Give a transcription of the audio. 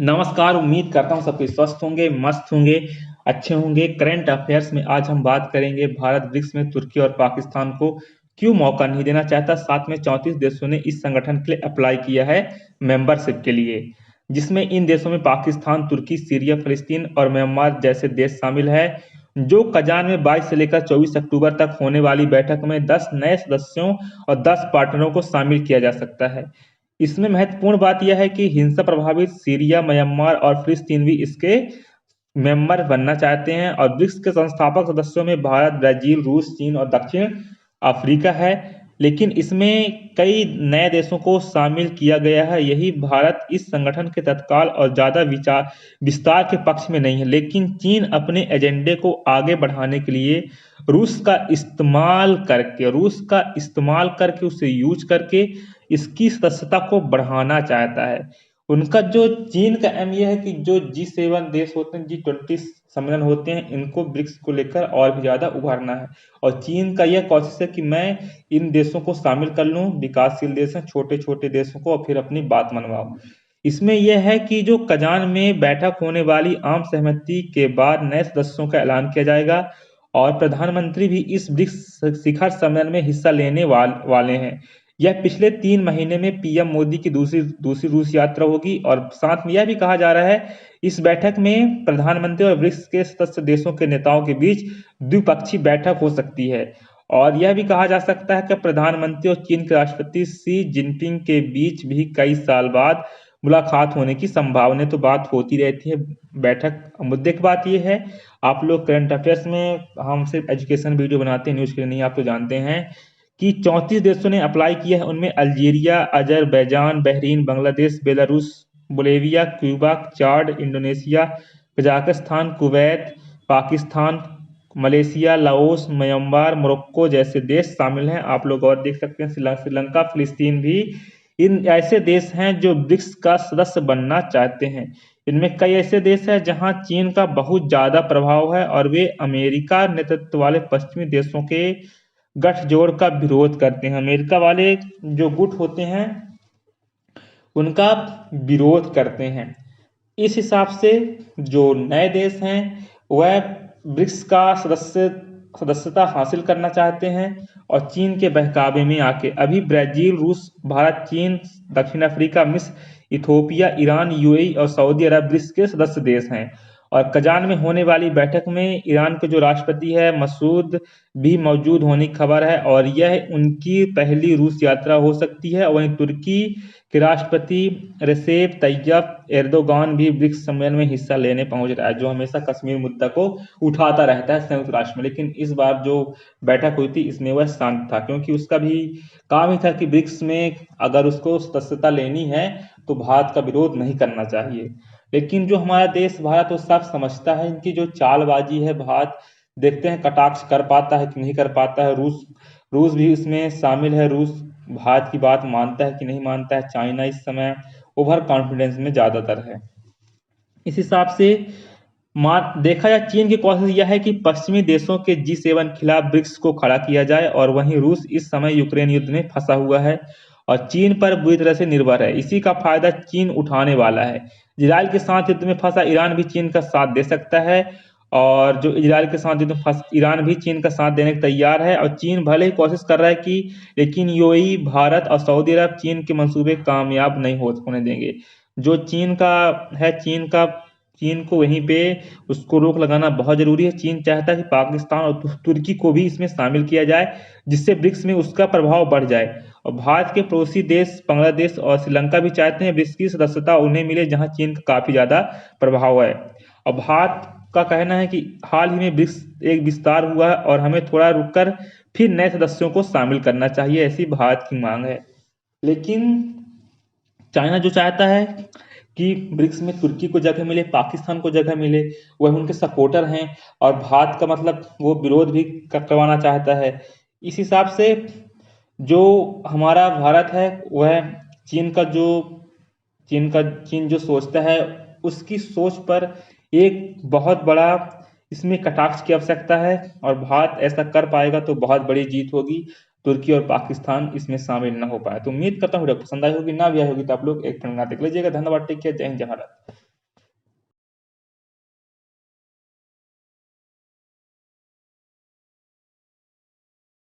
नमस्कार, उम्मीद करता हूँ सबके स्वस्थ होंगे, मस्त होंगे, अच्छे होंगे। करंट अफेयर्स में आज हम बात करेंगे भारत ब्रिक्स में तुर्की और पाकिस्तान को क्यों मौका नहीं देना चाहता। साथ में 34 देशों ने इस संगठन के लिए अप्लाई किया है मेंबरशिप के लिए, जिसमें इन देशों में पाकिस्तान, तुर्की, सीरिया, फिलिस्तीन और म्यांमार जैसे देश शामिल है। जो कजान में 22 से लेकर 24 अक्टूबर तक होने वाली बैठक में 10 नए सदस्यों और 10 पार्टनरों को शामिल किया जा सकता है। इसमें महत्वपूर्ण बात यह है कि हिंसा प्रभावित सीरिया, म्यांमार और फिलिस्तीन भी इसके मेंबर बनना चाहते हैं और ब्रिक्स के संस्थापक सदस्यों में भारत, ब्राजील, रूस, चीन और दक्षिण अफ्रीका है। लेकिन इसमें कई नए देशों को शामिल किया गया है। यही भारत इस संगठन के तत्काल और ज्यादा विस्तार के पक्ष में नहीं है, लेकिन चीन अपने एजेंडे को आगे बढ़ाने के लिए रूस का इस्तेमाल करके उसे यूज करके इसकी सदस्यता को बढ़ाना चाहता है। उनका जो चीन का एम ये है कि जो G7 देश होते हैं, G20 सम्मेलन होते हैं, इनको ब्रिक्स को लेकर और भी ज्यादा उभारना है। और चीन का यह कोशिश है कि मैं इन देशों को शामिल कर लूं, विकासशील देश हैं, छोटे छोटे देशों को, और फिर अपनी बात मनवाऊं। इसमें यह है कि जो कजान में बैठक होने वाली आम सहमति के बाद नए सदस्यों का ऐलान किया जाएगा और प्रधानमंत्री भी इस ब्रिक्स शिखर सम्मेलन में हिस्सा लेने वाले हैं। यह पिछले 3 महीने में पीएम मोदी की दूसरी रूस यात्रा होगी और साथ में यह भी कहा जा रहा है इस बैठक में प्रधानमंत्री और ब्रिक्स के सदस्य देशों के नेताओं के बीच द्विपक्षीय बैठक हो सकती है। और यह भी कहा जा सकता है कि प्रधानमंत्री और चीन के राष्ट्रपति शी जिनपिंग के बीच भी कई साल बाद मुलाकात होने की संभावना, तो बात होती रहती है बैठक। मुद्दे की बात यह है, आप लोग करंट अफेयर्स में, हम सिर्फ एजुकेशन वीडियो बनाते हैं, न्यूज के लिए नहीं, आप तो जानते हैं कि 34 देशों ने अप्लाई किया है। उनमें Algeria, Azerbaijan, Bahrain, Bangladesh, Belarus, Bolivia, Cuba, Chad, Indonesia, Kazakhstan, Kuwait, Pakistan, Malaysia, Laos, Myanmar, Morocco जैसे देश शामिल हैं। आप लोग और देख सकते हैं श्रीलंका, फिलिस्तीन भी इन ऐसे देश हैं जो ब्रिक्स का सदस्य बनना चाहते हैं। इनमें कई ऐसे देश हैं जहां चीन का बहुत ज्यादा प्रभाव है और वे अमेरिका नेतृत्व वाले पश्चिमी देशों के गठजोड़ का विरोध करते हैं। अमेरिका वाले जो गुट होते हैं उनका विरोध करते हैं। इस हिसाब से जो नए देश हैं वह ब्रिक्स का सदस्यता हासिल करना चाहते हैं और चीन के बहकावे में आके अभी ब्राजील, रूस, भारत, चीन, दक्षिण अफ्रीका, मिस्र, इथोपिया, ईरान, यूएई और सऊदी अरब ब्रिक्स के सदस्य देश हैं। और कजान में होने वाली बैठक में ईरान के जो राष्ट्रपति है मसूद भी मौजूद होने की खबर है और यह उनकी पहली रूस यात्रा हो सकती है। वहीं तुर्की के राष्ट्रपति रेसेप तैयब एर्दोगान भी ब्रिक्स सम्मेलन में हिस्सा लेने पहुंच रहा है, जो हमेशा कश्मीर मुद्दा को उठाता रहता है संयुक्त राष्ट्र में। लेकिन इस बार जो बैठक हुई थी इसमें वह शांत था, क्योंकि उसका भी काम ही था कि ब्रिक्स में अगर उसको सदस्यता लेनी है तो भारत का विरोध नहीं करना चाहिए। लेकिन जो हमारा देश भारत वो सब समझता है, इनकी जो चालबाजी है भारत देखते हैं कटाक्ष कर पाता है कि नहीं कर पाता है। रूस रूस भी इसमें शामिल है। रूस भारत की बात मानता है कि नहीं मानता है। चाइना इस समय ओवर कॉन्फिडेंस में ज्यादातर है। इस हिसाब से देखा जाए, चीन की कोशिश यह है कि पश्चिमी देशों के G7 खिलाफ ब्रिक्स को खड़ा किया जाए और वहीं रूस इस समय यूक्रेन युद्ध में फंसा हुआ है और चीन पर बुरी तरह से निर्भर है। इसी का फायदा चीन उठाने वाला है। इजराइल के साथ युद्ध में फंसा ईरान भी चीन का साथ दे सकता है और जो इजराइल के साथ युद्ध में फंसा ईरान भी चीन का साथ देने को तैयार है। और चीन भले ही कोशिश कर रहा है कि, लेकिन यूएई, भारत और सऊदी अरब चीन के मंसूबे कामयाब नहीं होने देंगे। जो चीन का है, चीन को वहीं पे उसको रोक लगाना बहुत जरूरी है। चीन चाहता है कि पाकिस्तान और तुर्की को भी इसमें शामिल किया जाए, जिससे ब्रिक्स में उसका प्रभाव बढ़ जाए। और भारत के पड़ोसी देश बांग्लादेश और श्रीलंका भी चाहते हैं ब्रिक्स की सदस्यता उन्हें मिले जहां चीन का काफी ज्यादा प्रभाव है। और भारत का कहना है कि हाल ही में ब्रिक्स एक विस्तार हुआ है और हमें थोड़ा रुककर फिर नए सदस्यों को शामिल करना चाहिए, ऐसी भारत की मांग है। लेकिन चाइना जो चाहता है कि ब्रिक्स में तुर्की को जगह मिले, पाकिस्तान को जगह मिले, वह उनके सपोर्टर हैं और भारत का मतलब वो विरोध भी करवाना चाहता है। इस हिसाब से जो हमारा भारत है वह चीन जो सोचता है उसकी सोच पर एक बहुत बड़ा इसमें कटाक्ष की आवश्यकता है और भारत ऐसा कर पाएगा तो बहुत बड़ी जीत होगी। तुर्की और पाकिस्तान इसमें शामिल ना हो पाए तो उम्मीद करता हूँ वीडियो पसंद आई होगी। ना भी आई होगी तो आप लोग एक देख लीजिएगा। धन्यवाद, टेक केयर, जय हिंद, जय भारत।